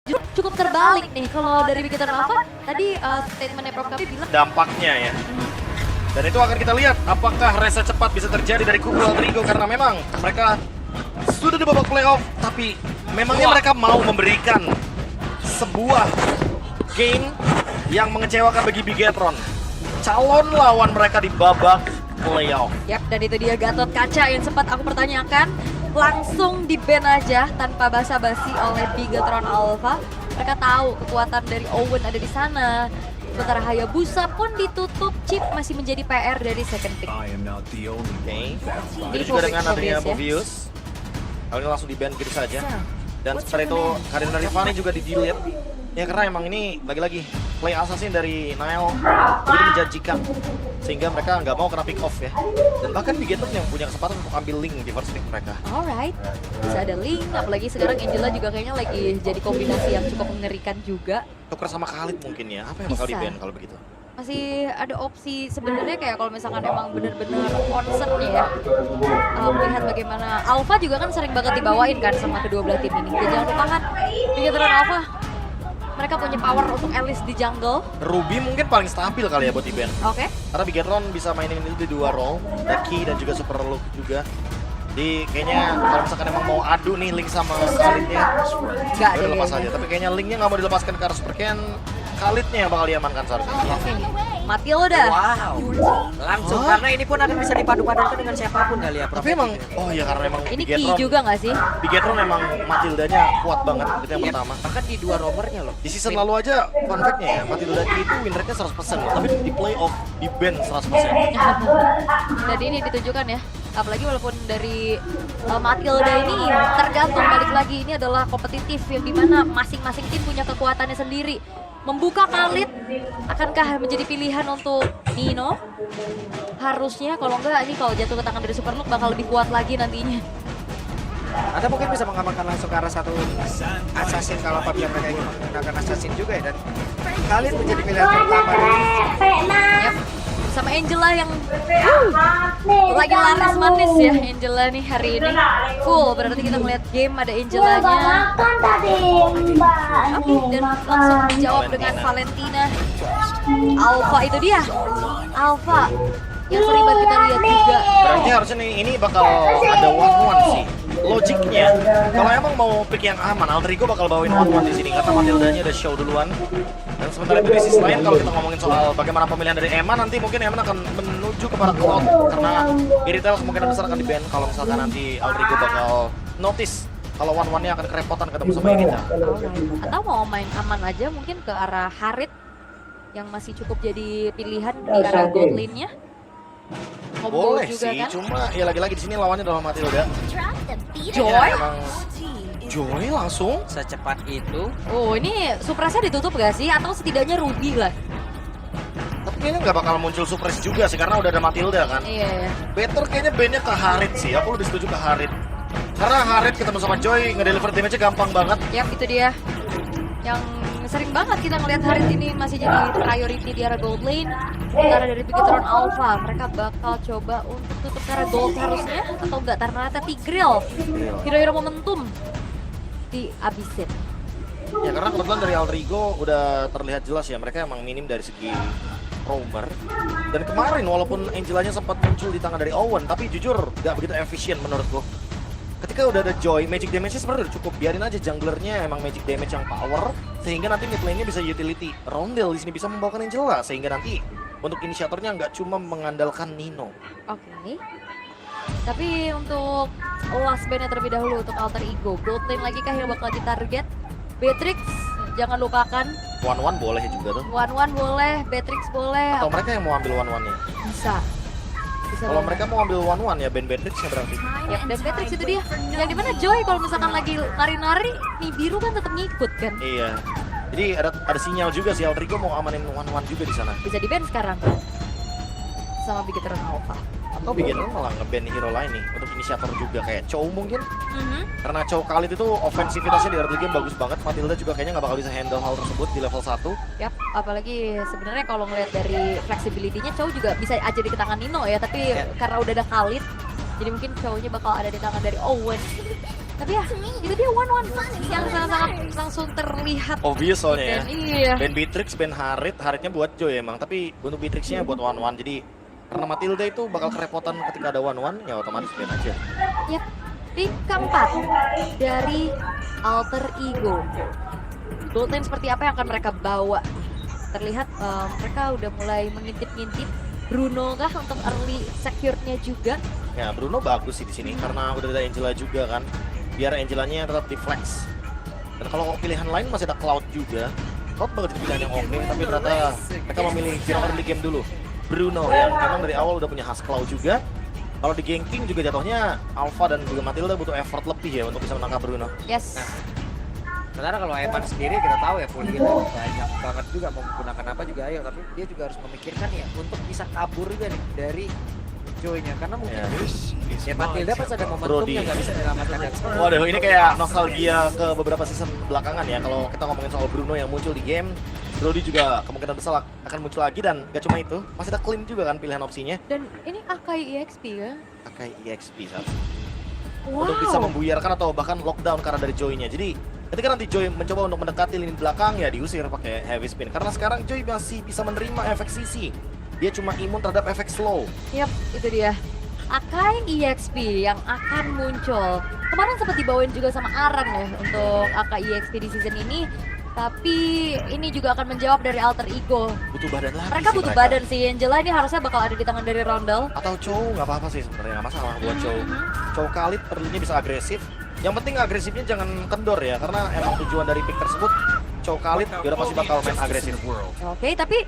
cukup terbalik nih kalau dari Bikitan Alpha tadi statementnya Prof Kapi bilang dampaknya ya. Dan itu akan kita lihat apakah reset cepat bisa terjadi dari kubu Aldrigo karena memang mereka sudah di babak playoff, tapi memangnya mereka mau memberikan sebuah game yang mengecewakan bagi Bigetron, calon lawan mereka di babak playoff. yap, dan itu dia Gatot Kaca yang sempat aku pertanyakan, langsung di-ban aja tanpa basa-basi oleh Bigetron Alpha. Mereka tahu kekuatan dari Owen ada di sana. Sementara Hayabusa pun ditutup, chip masih menjadi PR dari second pick. Oke, Ini ini juga dengan adanya Mobius ya. Mobius. Kali ini langsung di-ban gitu saja. Dan setelah itu Karina Rivani juga di-delete. Ya karena emang ini lagi-lagi play assassin dari Nile jadi menjanjikan. Sehingga mereka nggak mau kena pick off ya. Dan bahkan Bigetron yang punya kesempatan untuk ambil link di first pick mereka. Alright, bisa ada link, apalagi sekarang Angela juga kayaknya lagi jadi kombinasi yang cukup mengerikan juga. Tuker sama Khalid mungkin ya, apa yang bakal Bisa. di-ban kalau begitu? Masih ada opsi sebenarnya kayak kalau misalkan emang bener-bener concernnya ya, melihat bagaimana Alpha juga kan sering banget dibawain kan sama kedua belah tim ini. Dan jangan lupa kan Bigetron Alpha mereka punya power untuk Alice di jungle. Ruby mungkin paling stabil kali ya buat di-ban. Oke. Karena Bigetron bisa mainin itu di dua role, Daki dan juga Super Look juga. Di kayaknya kalau misalkan emang mau adu nih Link sama Khalidnya, Nggak udah deh. lepas aja. Tapi kayaknya Linknya nggak mau dilepaskan ke arah Super Ken, Khalidnya yang bakal diamankan seharusnya. Oke. Matilda. Wow, langsung Hah? karena ini pun akan bisa dipadu-padankan dengan siapapun kali ya, Prof. Tapi emang, oh ya karena emang Ini key Bigetron, juga nggak sih? Bigetron emang Matildanya kuat banget, itu yang pertama. Bahkan di dua romernya loh. Di season lalu aja, fun fact-nya ya, Matilda itu win rate-nya 100% loh, tapi di playoff, di ban 100%. Dan ini ditunjukkan ya, apalagi walaupun dari Matilda ini tergantung balik lagi ini adalah kompetitif yang dimana masing-masing tim punya kekuatannya sendiri. Membuka Khalid, akankah menjadi pilihan untuk Nino? Harusnya, kalau enggak ini kalau jatuh ke tangan dari Superlook bakal lebih kuat lagi nantinya. Atau mungkin bisa mengamankan langsung ke arah satu assassin kalau apabila mereka ingin menggunakan assassin juga ya. Dan kalian menjadi pilihan pertama dari Yap. Sama Angela yang lagi laris manis ya Angela nih hari ini. Full, berarti kita ngeliat game ada Angelanya. Oke, dan langsung dijawab dengan Valentina. Alpha itu dia. Alpha yang sering banget kita lihat juga. Berarti harusnya nih, ini bakal ada one-one sih. Logiknya, kalau emang mau pick yang aman, Aldrigo bakal bawain one-one di sini karena Matildanya udah show duluan. Dan sementara itu di sisi lain kalau kita ngomongin soal bagaimana pemilihan dari Eman, nanti mungkin Eman akan menuju kepada Cloud karena Iritel kemungkinan besar akan di-ban kalau misalkan nanti Aldrigo bakal notice kalau one-one-nya akan kerepotan ketemu sama kita. Alright. Atau mau main aman aja mungkin ke arah Harit yang masih cukup jadi pilihan di arah gold lane-nya. Combo Boleh juga sih, kan. cuma ya lagi-lagi di sini lawannya adalah Matilda. Joy? Ya, emang Joy langsung. secepat itu. Oh, ini Suprasa ditutup gak sih? Atau setidaknya Ruby lah? Tapi kayaknya nggak bakal muncul surprise juga sih karena udah ada Matilda kan. Iya. Better kayaknya bandnya ke Harit sih, aku lebih setuju ke Harit. Karena Harit ketemu sama Joy, ngedeliver damage-nya gampang banget. Yap, itu dia. Yang sering banget kita ngelihat Harit ini masih jadi priority di arah gold lane. Sementara dari Bigetron Alpha, mereka bakal coba untuk tutup ke arah gold harusnya. Atau enggak, ternyata Tigreal. Hero-hero momentum dihabisin. Ya karena kebetulan dari Aldrigo udah terlihat jelas ya, mereka emang minim dari segi roamer. Dan kemarin walaupun Angelanya sempat muncul di tangan dari Owen, tapi jujur gak begitu efisien menurutku. Ketika udah ada Joy, magic damage-nya sebenarnya udah cukup. Biarin aja junglernya emang magic damage yang power, sehingga nanti mid lane-nya bisa utility. Rondel di sini bisa membawakan Angela, sehingga nanti untuk inisiatornya nggak cuma mengandalkan Nino. Oke. Tapi untuk last bandnya terlebih dahulu untuk Alter Ego. Gold lane lagi kah yang bakal ditarget? Beatrix, jangan lupakan. One-one boleh juga tuh. One-one boleh, Beatrix boleh. Atau mereka yang mau ambil one-one-nya. Bisa. Bisa Kalau banget. mereka mau ambil one-one ya Ben Beatrix-nya berarti. Ya, dan Beatrix itu dia. Yang dimana Joy kalau misalkan lagi nari-nari, nih biru kan tetap ngikut kan. Iya. Jadi ada sinyal juga sih Aldrigo mau amanin one-one juga di sana. Bisa di-ban sekarang. Sama Bigetron Alpha. Atau bikin malah nge-ban hero lain nih untuk inisiator juga kayak Chow mungkin. Mhm. Karena Chow Khalid itu ofensivitasnya di early game bagus banget. Matilda juga kayaknya nggak bakal bisa handle hal tersebut di level 1. Yap, apalagi sebenarnya kalau ngelihat dari flexibility-nya Chow juga bisa aja di tangan Nino ya, tapi Ya. karena udah ada Khalid, jadi mungkin Chow-nya bakal ada di tangan dari Owen. Tapi ya, itu dia one-one yang sangat-sangat langsung terlihat. Obvious soalnya ya. Dan iya. Ben Beatrix, Ben Haritnya buat Joy emang, tapi untuk Beatrixnya buat one-one. Jadi karena Matilda itu bakal kerepotan ketika ada one-one, ya otomatis Ben aja. Yap, pick keempat dari Alter Ego. Gold lane seperti apa yang akan mereka bawa? Terlihat mereka udah mulai mengintip-ngintip. Bruno kah untuk early secure-nya juga? Ya Bruno bagus sih di sini karena udah ada Angela juga kan. Biar Angelanya tetap di flex. Dan kalau pilihan lain masih ada Cloud juga. Cloud bakal jadi pilihan yang oke, tapi ternyata mereka memilih hero early game dulu. Bruno yang memang dari awal udah punya khas Cloud juga. Kalau di ganking juga jatuhnya Alpha dan juga Matilda butuh effort lebih ya untuk bisa menangkap Bruno. Yes. Sementara kalau Evan sendiri kita tahu ya Fully itu banyak banget juga mau menggunakan apa juga ayo, tapi dia juga harus memikirkan ya untuk bisa kabur juga nih dari Joy-nya karena mungkin ya Matilda pas ada momentumnya nggak bisa diselamatkan dan semua. Waduh, ini kayak nostalgia ke beberapa season belakangan ya. Kalau kita ngomongin soal Bruno yang muncul di game, Brody juga kemungkinan besar akan muncul lagi dan gak cuma itu, masih ada Clean juga kan pilihan opsinya. Dan ini Akai EXP kan? Pakai EXP saat Wow. untuk bisa membuyarkan atau bahkan lockdown karena dari Joy-nya. Jadi ketika nanti Joy mencoba untuk mendekati lini belakang ya diusir pakai heavy spin. Karena sekarang Joy masih bisa menerima efek CC. Dia cuma imun terhadap efek slow. Yap, itu dia. Akai EXP yang akan muncul. Kemarin sempat dibawain juga sama Aran ya untuk Akai EXP di season ini. Tapi ini juga akan menjawab dari Alter Ego. Butuh badan lagi Mereka sih butuh badan sih. Angela ini harusnya bakal ada di tangan dari Rondel. Atau Chow nggak apa-apa sih sebenarnya, nggak masalah buat Chow. Chow Khalid perlunya bisa agresif. Yang penting agresifnya jangan kendor ya, karena emang tujuan dari pick tersebut Chow Khalid dia udah pasti bakal main agresif. Oke, tapi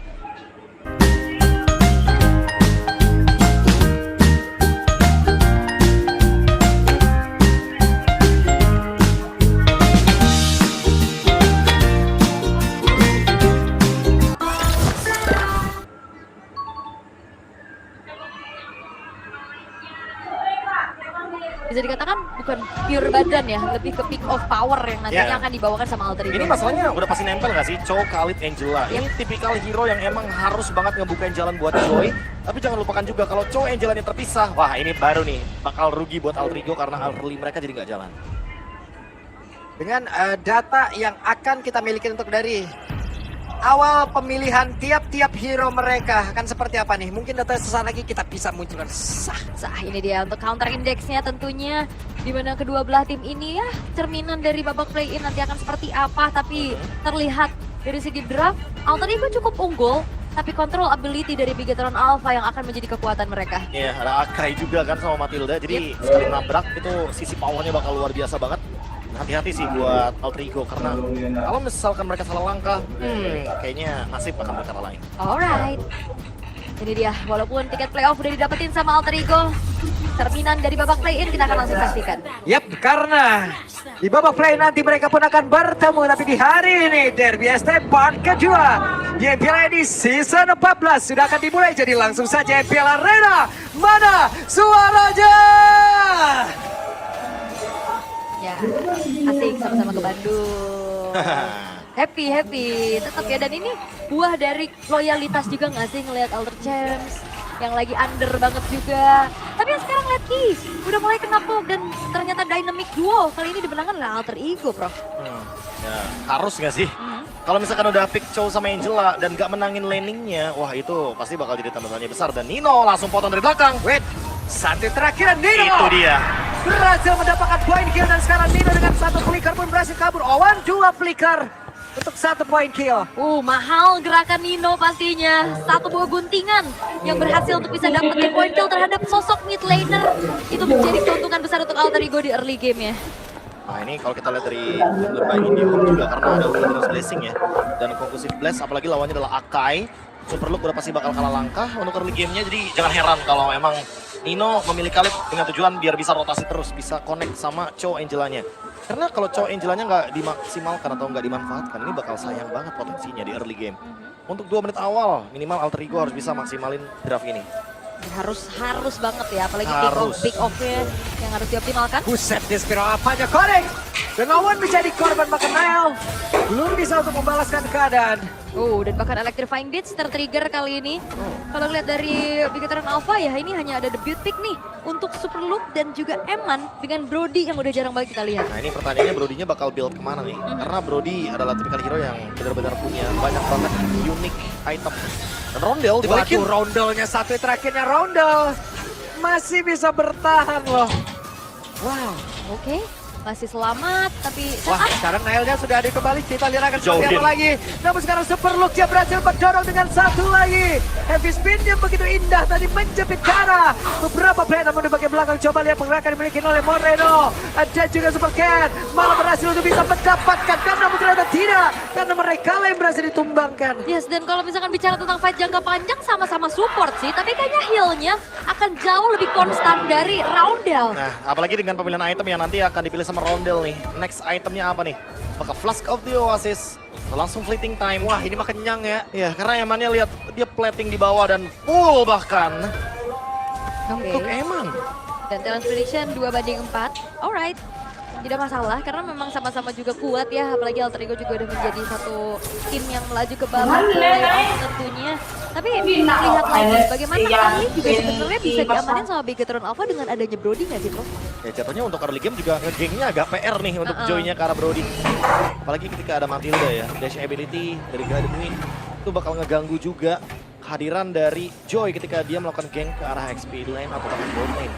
bisa dikatakan bukan pure badan ya, lebih ke pick of power yang nantinya Yeah. akan dibawakan sama Alter Ego. Ini masalahnya udah pasti nempel nggak sih? Chow, Khalid, Angela. Ini tipikal hero yang emang harus banget ngebukain jalan buat Joy. Tapi jangan lupakan juga kalau Chow, Angelanya terpisah, wah ini baru nih bakal rugi buat Alter Ego karena early mereka jadi nggak jalan. Dengan data yang akan kita miliki untuk dari awal pemilihan tiap-tiap hero mereka akan seperti apa nih? Mungkin data sesaat lagi kita bisa munculkan Ini dia untuk counter indexnya tentunya di mana kedua belah tim ini ya cerminan dari babak play-in nanti akan seperti apa, tapi terlihat dari segi draft Alter Ego cukup unggul, tapi control ability dari Bigetron Alpha yang akan menjadi kekuatan mereka. Iya, ada Akai juga kan sama Matilda, jadi sekali nabrak itu sisi powernya bakal luar biasa banget. Hati-hati sih buat Alter Ego karena kalau misalkan mereka salah langkah, kayaknya nasib akan berkata lain. Alright, ini dia walaupun tiket playoff udah didapetin sama Alter Ego, cerminan dari babak play-in kita akan langsung pastikan. Yap, karena di babak play nanti mereka pun akan bertemu, tapi di hari ini Derby ST part kedua di MPL di season 14 sudah akan dimulai, jadi langsung saja MPL Arena, mana suaranya? Ya, asik sama-sama ke Bandung. Happy tetap ya, dan ini buah dari loyalitas juga nggak sih ngelihat Alter Champs yang lagi under banget juga. Tapi yang sekarang lihat udah mulai kena poke dan ternyata dynamic duo kali ini dimenangkan oleh Alter Ego, Bro. Ya, harus nggak sih? Kalau misalkan udah pick Chow sama Angela dan nggak menangin laningnya, wah itu pasti bakal jadi tanda tanya besar. Dan Nino langsung potong dari belakang. Wait, satu terakhir Nino Itu dia. berhasil mendapatkan point kill, dan sekarang Nino dengan satu flicker pun berhasil kabur. Owen 2 flicker untuk 1 point kill. Mahal gerakan Nino pastinya. Satu buah guntingan yang berhasil untuk bisa dapetin point kill terhadap sosok mid laner. Itu menjadi keuntungan besar untuk Alter Ego di early game ya. Nah ini kalau kita lihat dari berbagai Indihome juga karena ada Luminous Blessing ya. Dan Conclusive Blast, apalagi lawannya adalah Akai. Superlook udah pasti bakal kalah langkah untuk early game-nya, jadi jangan heran kalau emang Nino memilih Khalid dengan tujuan biar bisa rotasi terus, bisa connect sama Chow Angelanya. Karena kalau Chow Angelanya nggak dimaksimalkan atau nggak dimanfaatkan, ini bakal sayang banget potensinya di early game. Untuk 2 menit awal, minimal Alter Ego harus bisa maksimalin draft ini. Harus banget ya, apalagi Harus. pick off-nya yang harus dioptimalkan. Buset, Despero apanya connect. Dan Owen menjadi korban, maka Nile belum bisa untuk membalaskan keadaan. Dan bahkan Electrifying Blitz tertrigger kali ini. Kalau lihat dari Bigetron Alpha ya ini hanya ada debut pick nih untuk Superloop dan juga Eman dengan Brody yang udah jarang banget kita lihat. Nah ini pertanyaannya Brody-nya bakal build kemana nih? Karena Brody adalah tipikal hero yang benar-benar punya banyak banget unique item. Dan Rondel dibalikin. Waduh, Rondelnya satu terakhirnya Rondel masih bisa bertahan loh. Wow. Oke, masih selamat tapi Wah, sekarang Nile-nya sudah ada kembali. Kita lihat akan seperti Jauhin. apa lagi. Namun sekarang Superloop dia berhasil mendorong dengan satu lagi. Heavy spin yang begitu indah tadi menjepit ke arah beberapa player, namun di bagian belakang coba lihat pergerakan dimiliki oleh Moreno. Ada juga Super Cat malah berhasil untuk bisa mendapatkan, namun ternyata tidak. Karena mereka lah yang berhasil ditumbangkan. Yes, dan kalau misalkan bicara tentang fight jangka panjang sama-sama support sih, tapi kayaknya heal-nya akan jauh lebih konstan dari Roundel. Nah, apalagi dengan pemilihan item yang nanti akan dipilih sama Rondel nih. Next itemnya apa nih? Apakah Flask of the Oasis? Langsung fleeting time. Wah, ini mah kenyang ya. Ya, karena Emannya lihat dia plating di bawah dan full bahkan. Untuk Eman. Dan Talent Prediction 2/4. Alright. Tidak masalah karena memang sama-sama juga kuat ya, apalagi Alter Ego juga udah menjadi satu tim yang melaju ke babak playoff tentunya. Tapi lihat lagi bagaimana kali juga sebenarnya bisa diamanin sama Bigetron Alpha dengan adanya Brody nggak sih, Bro? Ya jatuhnya untuk early game juga ngegengnya agak PR nih untuk Joy-nya ke arah Brody. Apalagi ketika ada Matilda ya, dash ability dari Guided Wind itu bakal ngeganggu juga kehadiran dari Joy ketika dia melakukan geng ke arah XP lane atau bahkan bot lane.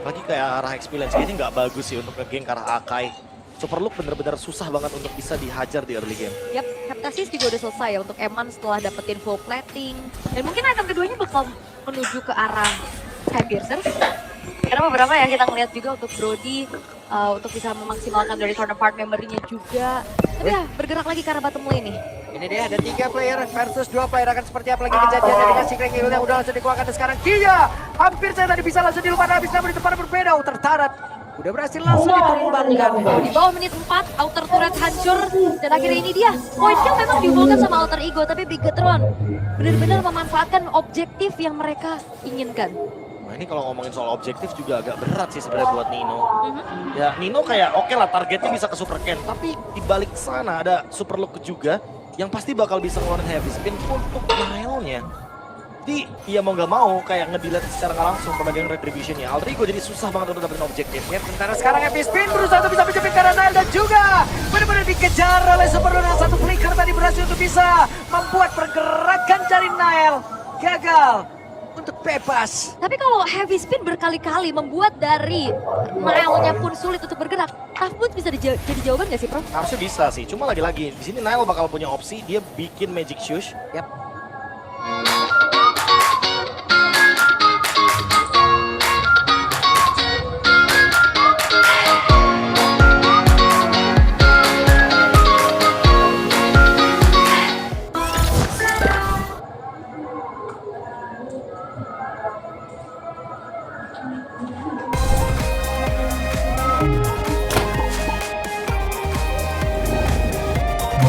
Apalagi kayak arah XP lane, kayaknya nggak bagus sih untuk ngegeng ke arah Akai. Superloop bener-bener susah banget untuk bisa dihajar di early game. Yap, Heptasis juga udah selesai ya untuk Eman setelah dapetin full plating. Dan mungkin item keduanya bakal menuju ke arah Skypiercers. Karena beberapa ya kita ngeliat juga untuk Brody untuk bisa memaksimalkan dari corner part memory-nya juga. Tapi ya bergerak lagi ke arah bottom lane nih. Ini dia ada 3 player versus 2 player, akan seperti apa lagi kejadiannya dengan Secret Hill yang udah langsung dikeluarkan. Dan sekarang Kia hampir saya tadi bisa langsung dilupakan habis, namun di tempat berbeda. Tertarat udah berhasil langsung ditumbangkan. Di bawah menit 4, outer turret hancur. Dan akhirnya ini dia, point kill memang diunggulkan sama Alter Ego. Tapi Bigetron benar-benar memanfaatkan objektif yang mereka inginkan. Nah ini kalau ngomongin soal objektif juga agak berat sih sebenarnya buat Nino. Ya Nino kayak oke lah targetnya bisa ke Super Ken, tapi di balik sana ada Superloop juga yang pasti bakal bisa ngeluarin heavy spin untuk Nile-nya. Jadi ya mau nggak mau kayak ngedelete secara nggak langsung pembagian retribution-nya. Alter Ego jadi susah banget untuk dapetin objektif. Ya, sementara sekarang Heavy Spin berusaha untuk bisa menjepit karena Nile dan juga benar-benar dikejar oleh Superloop dan satu flicker tadi berhasil untuk bisa membuat pergerakan dari Nile gagal untuk bebas. Tapi kalau heavy spin berkali-kali membuat dari Nile-nya pun sulit untuk bergerak, Tough Boots bisa jadi jawaban nggak sih, Prof? Harusnya bisa sih, cuma lagi-lagi di sini Nile bakal punya opsi dia bikin Magic Shoes. Yap.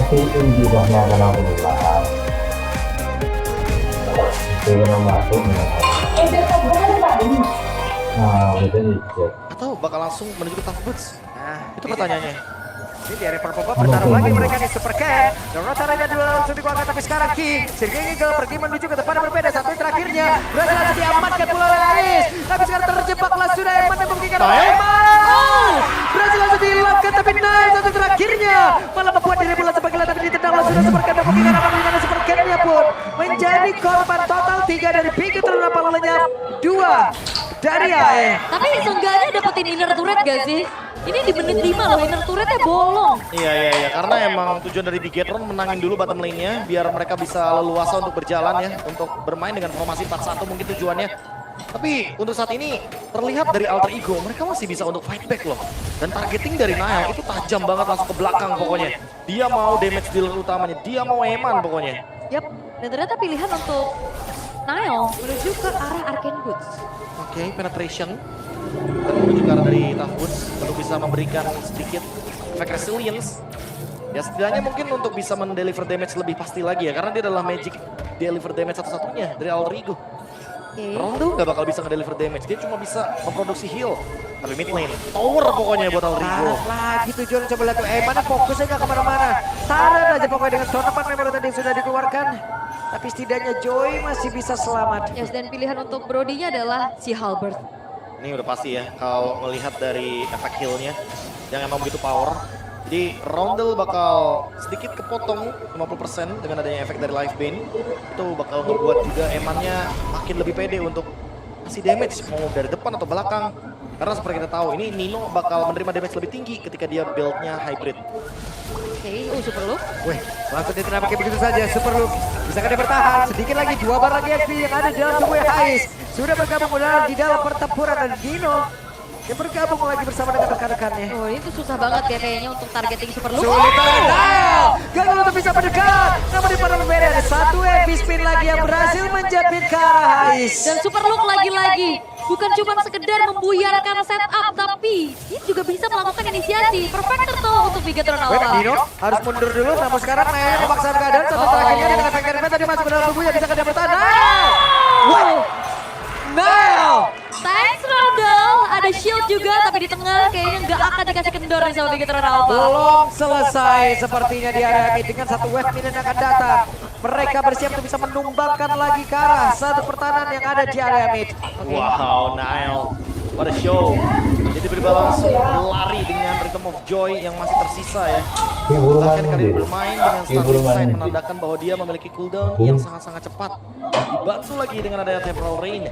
Nanti jumlahnya akan aku ulang. Itu yang masuk nah udah dicek. Atau bakal langsung menuju ke Tough Boots? Nah, Itu pertanyaannya. Ini dari Purple bertaruh lagi mereka di Super Cat. Dan Rotaranya dulu langsung dikeluarkan, tapi sekarang Ki Sergei Eagle pergi menuju ke tempat yang berbeda. Satu yang terakhirnya berhasil diamankan pula oleh Ais. Tapi sekarang terjebaklah sudah Eman dan membuktikan Eman. Berhasil langsung dihilangkan, tapi Nile satu terakhirnya malah membuat diri bola sebagai tapi ditendang langsung dan Super Cat dan membuktikan apa dengan Super Cat-nya pun menjadi korban total 3 dari Bigetron apa lenyap 2 dari AE. Tapi seenggaknya dapetin inner turret gak sih? Ini di menit 5 loh, inner turretnya bolong. Iya, karena emang tujuan dari Bigetron menangin dulu bottom lane-nya biar mereka bisa leluasa untuk berjalan ya, untuk bermain dengan formasi 4-1 mungkin tujuannya. Tapi untuk saat ini terlihat dari Alter Ego mereka masih bisa untuk fight back loh. Dan targeting dari Nile itu tajam banget langsung ke belakang pokoknya. Dia mau damage dealer utamanya, dia mau Eman pokoknya. Yap, dan ternyata pilihan untuk Nile menuju ke arah Arcane Boots. Oke, penetration. Menuju ke arah dari Tough Boots untuk bisa memberikan sedikit efek resilience. Ya setidaknya mungkin untuk bisa mendeliver damage lebih pasti lagi ya. Karena dia adalah magic deliver damage satu-satunya dari Alter Ego. Rondo nggak bakal bisa ngedeliver damage, dia cuma bisa memproduksi heal. Tapi mid lane, tower pokoknya buat Alrigo. Parah lagi tujuan coba lihat tuh. Mana fokusnya nggak kemana-mana. Taruh aja pokoknya dengan tournament member tadi sudah dikeluarkan. Tapi setidaknya Joy masih bisa selamat. Yes, dan pilihan untuk Brody-nya adalah si Halberd. Ini udah pasti ya, kalau melihat dari efek heal-nya yang emang begitu power. Jadi Roundel bakal sedikit kepotong 50% dengan adanya efek dari Life Bane. Itu bakal membuat juga Eman-nya makin lebih pede untuk kasih damage mau dari depan atau belakang. Karena seperti kita tahu ini Nino bakal menerima damage lebih tinggi ketika dia build-nya hybrid. Oke, super loop. Wih, langsung ditembak kayak begitu saja. Super Loop. Bisakah dia bertahan? Sedikit lagi 2 bar lagi XP yang ada di dalam tubuh Hais. Sudah bergabung di dalam pertempuran dan Dino yang bergabung lagi bersama dengan rekan-rekannya. Oh, ini tuh susah banget ya kayaknya untuk targeting super loop. Sulit banget. Gagal untuk bisa mendekat. Namun di pada berbeda ada satu heavy spin lagi yang berhasil menjepit ke arah Hais. Dan super loop lagi-lagi bukan cuma sekedar membuyarkan setup, tapi dia juga bisa melakukan inisiasi. Perfect tuh untuk Bigatron Wait, Alpha. Dino harus mundur dulu, namun sekarang mainnya memaksakan keadaan. Satu terakhirnya dengan efek dari tadi masuk ke dalam tubuhnya, bisa dia bertahan. Wow! Now! Thanks Rondel, ada shield juga tapi di tengah kayaknya nggak akan dikasih kendor nih sama Bigatron Alpha. Belum selesai sepertinya di area mid dengan satu wave minion yang akan datang. Mereka bersiap untuk bisa menumbangkan lagi ke arah satu pertahanan yang ada di area mid. Wow, Nile, what a show. Jadi berbalas langsung lari dengan Rhythm of Joy yang masih tersisa ya. Bahkan kali ini bermain dengan starting sign menandakan bahwa dia memiliki cooldown yang sangat-sangat cepat. Dibantu lagi dengan adanya temporal rain.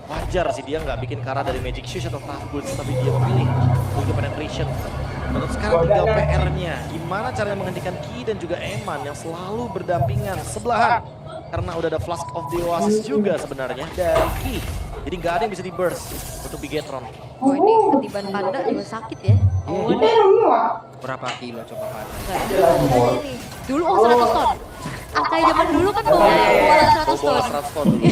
Wajar sih dia nggak bikin Kara dari Magic Shoes atau Tough Boots, tapi dia memilih untuk penetration. Menurut sekarang tinggal PR-nya, gimana caranya menghentikan Ki dan juga Eman yang selalu berdampingan sebelahan. Karena udah ada Flask of the Oasis juga sebenarnya dari Ki. Jadi nggak ada yang bisa di-burst untuk Bigatron. Oh ini ketiban panda juga sakit ya. Oh ini Berapa kilo coba Pak? nggak ada ini. Dulu 100 ton. Kayak zaman dulu kan bawa 100 ton. 100 ton dulu.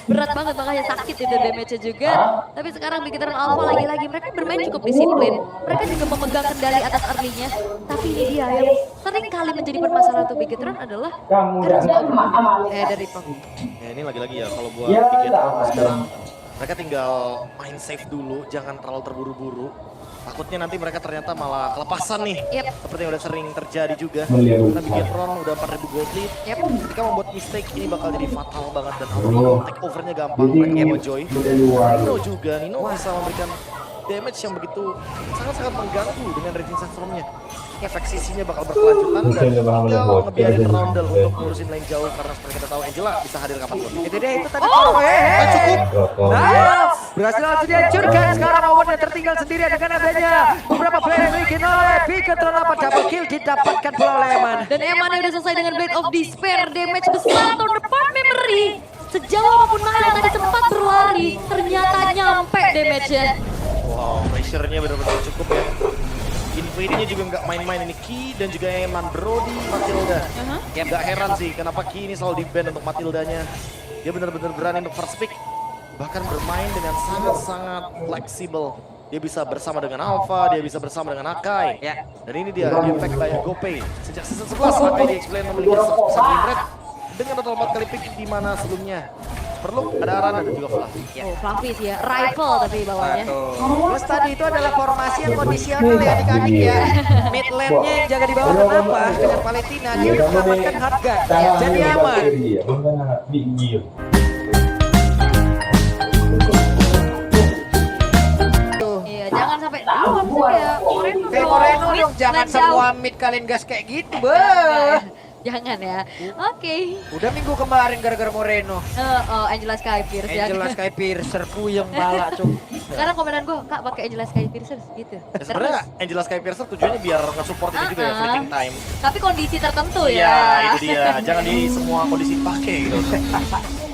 Berat banget makanya sakit itu damage-nya juga. Tapi sekarang Bigatron Alpha lagi-lagi mereka bermain cukup disiplin. Mereka juga memegang kendali atas early-nya. Tapi ini dia yang sering kali menjadi permasalahan untuk Bigatron adalah dari Pop. Ya ini lagi-lagi ya kalau buat Bigatron sekarang mereka tinggal main safe dulu, jangan terlalu terburu-buru. Takutnya nanti mereka ternyata malah kelepasan nih. Yep. Seperti yang udah sering terjadi juga. Karena Bigatron udah 4.000 gold lead. Yep. Ketika membuat mistake ini bakal jadi fatal banget dan Alrigo take overnya gampang. Mereka mau Joy. Nino juga, Nino bisa memberikan damage yang begitu sangat-sangat mengganggu dengan raging sandstormnya. Efek sisinya bakal berkelanjutan dan tinggal ngebiarin Roundel untuk ngurusin lane jauh karena seperti kita tahu Angela bisa hadir kapanpun. Itu dia, itu tadi. Cukup. Nah, berhasil langsung dihancurkan. Sekarang Owen yang tertinggal sendirian dengan adanya beberapa player yang dimiliki oleh Bigatron Alpha. Double kill didapatkan pula oleh Eman. Dan Eman yang udah selesai dengan Blade of Despair, damage besar counterpart memory. Sejauh apapun Nile tadi sempat berlari, ternyata nyampe damage-nya. Wow, pressure-nya benar-benar cukup ya. Invade-nya juga nggak main-main ini Ki dan juga Eman, Brody, Matilda. Ya nggak heran sih kenapa Ki ini selalu di-ban untuk Matildanya. Dia benar-benar berani untuk first pick. Bahkan bermain dengan sangat-sangat fleksibel. Dia bisa bersama dengan Alpha, dia bisa bersama dengan Akai. Ya. Dan ini dia, impact by GoPay. Sejak season 11, Akai di X-Plane memiliki win rate dengan total 4 kali pick di mana sebelumnya perlu ada Aran dan juga Fluffy. Oh, Fluffy sih ya, rifle tapi bawahnya. Plus tadi itu adalah formasi yang kondisional ya adik-adik ya. Mid lane-nya yang jaga di bawah kenapa? Dengan Valentina dia mendapatkan harga. Jadi aman. Iya, jangan sampai kayak Moreno dong, jangan semua mid kalian gas kayak gitu, beuh. Jangan ya. Oke. Udah minggu kemarin gara-gara Moreno. Angela Skypierce ya. Angela Sky Piercer puyeng bala, cung. Sekarang komenan gue, Kak pakai Angela Skypierce gitu. Ya, sebenarnya Angela Skypiercer tujuannya biar nge-support ini juga ya, fleeting time. Tapi kondisi tertentu ya. Iya, itu dia. Jangan di semua kondisi pakai gitu.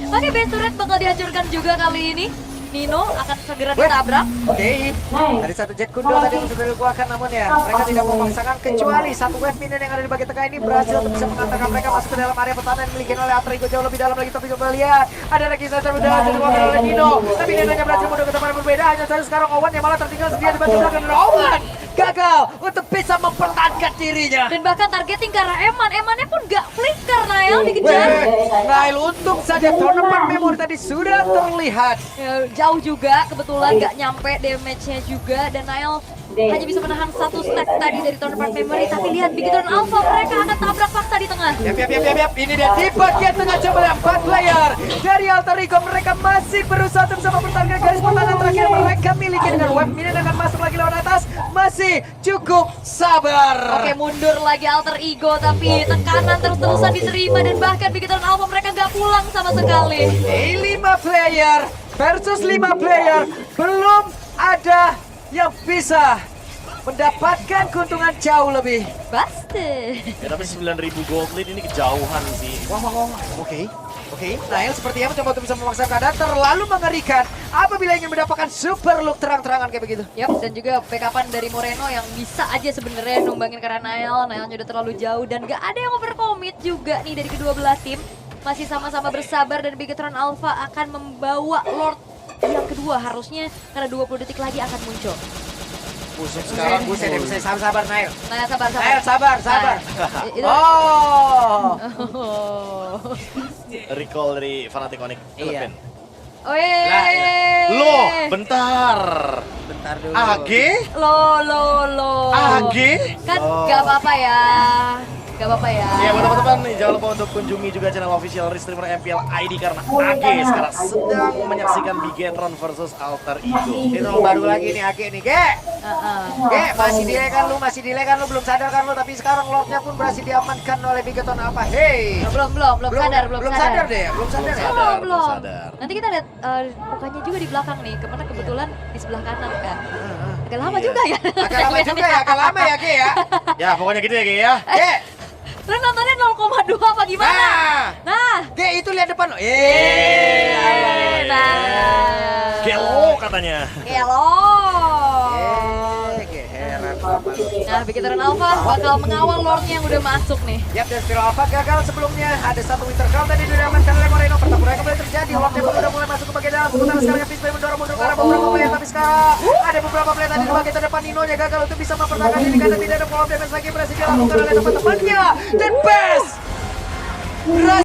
Oke, best turret bakal dihancurkan juga kali ini. Nino akan segera ditabrak. Oke, dari satu jet kundo tadi sudah dilakukan namun ya mereka tidak memaksakan kecuali satu wave minion yang ada di bagian tengah ini berhasil untuk bisa mengantarkan mereka masuk ke dalam area pertahanan yang dimiliki oleh Alrigo jauh lebih dalam lagi. Tapi coba lihat ada lagi sensor udah dilakukan oleh Nino, tapi Nino nya berhasil mundur ke tempat yang berbeda. Hanya saja sekarang Owen yang malah tertinggal sendiri di bagian belakang dan Owen gagal untuk bisa mempertahankan dirinya. Dan bahkan targeting ke arah Emannya pun gak flicker, Nael dikejar. Nail untung saja tournament memory tadi sudah terlihat. Ya, jauh juga, kebetulan gak nyampe damage-nya juga. Dan Nael hanya bisa menahan satu stack tadi dari tournament memory. Tapi lihat Bigetron Alpha, mereka akan tabrak paksa di tengah. Yap. Ini dia di bagian tengah coba 4 player dari Alter Ego. Mereka masih berusaha untuk sama pertahankan garis pertahanan terakhir mereka miliki dengan web minion akan masuk lagi lewat atas. Masih cukup sabar. Oke, mundur lagi Alter Ego, tapi tekanan terus-terusan diterima. Dan bahkan Bigetron Alpha mereka gak pulang sama sekali. 5 player versus 5 player. Belum ada yang bisa mendapatkan keuntungan jauh lebih. Pasti. Ya tapi 9.000 gold lead ini kejauhan sih. Wah. Oke. Nail sepertinya mencoba untuk bisa memaksa keadaan terlalu mengerikan apabila ingin mendapatkan super look terang-terangan kayak begitu. Yap, dan juga backupan dari Moreno yang bisa aja sebenarnya numbangin karena Nailnya udah terlalu jauh dan gak ada yang overcommit juga nih dari kedua belah tim. Masih sama-sama bersabar dan Bigetron Alpha akan membawa Lord yang kedua harusnya karena 20 detik lagi akan muncul. Busuk sekarang, buset ya, bisa sabar Nail. Nail sabar. Nail sabar. Nah, itu. Oh. Recall dari Fnatic Onyx Iya. Philippine. Loh, Bentar dulu. AG? Lo. AG? Kan gak apa-apa ya. Gak apa-apa ya. Ya buat teman-teman nih jangan lupa untuk kunjungi juga channel official streamer MPL ID karena AG sekarang sedang menyaksikan Bigetron versus Alter Ego. Ini baru lagi nih Age nih, Ge. Masih delay kan lu, belum sadar kan lu, tapi sekarang Lordnya pun berhasil diamankan oleh Bigetron apa? Hey. Belum sadar. Belum sadar deh, belum sadar ya. Belum. sadar. Nanti kita lihat mukanya juga di belakang nih, kemana kebetulan di sebelah kanan kan. Agak lama juga ya. Agak lama ya, Ge ya. Ya pokoknya gitu ya Ge ya. Ge. Lu nontonnya 0,2 apa gimana? Nah. Ge itu lihat depan lo. Nah. Gelo katanya. Gelo. Ge heran sama lu. Nah, Bigetron Alpha bakal mengawal Lordnya yang udah masuk nih. Yap, dan Spiro Alpha gagal sebelumnya. Ada satu Winter Crown tadi diamankan oleh Moreno. Pertempuran kembali terjadi. Lordnya pun udah mulai masuk ke bagian dalam. Sementara sekarang Fizzboy mendorong mundur ke arah beberapa player. Tapi sekarang ada beberapa player tadi di bagian terdepan. Nino-nya gagal untuk bisa mempertahankan diri karena tidak ada follow damage lagi berhasil dilakukan oleh teman-temannya. Dan Best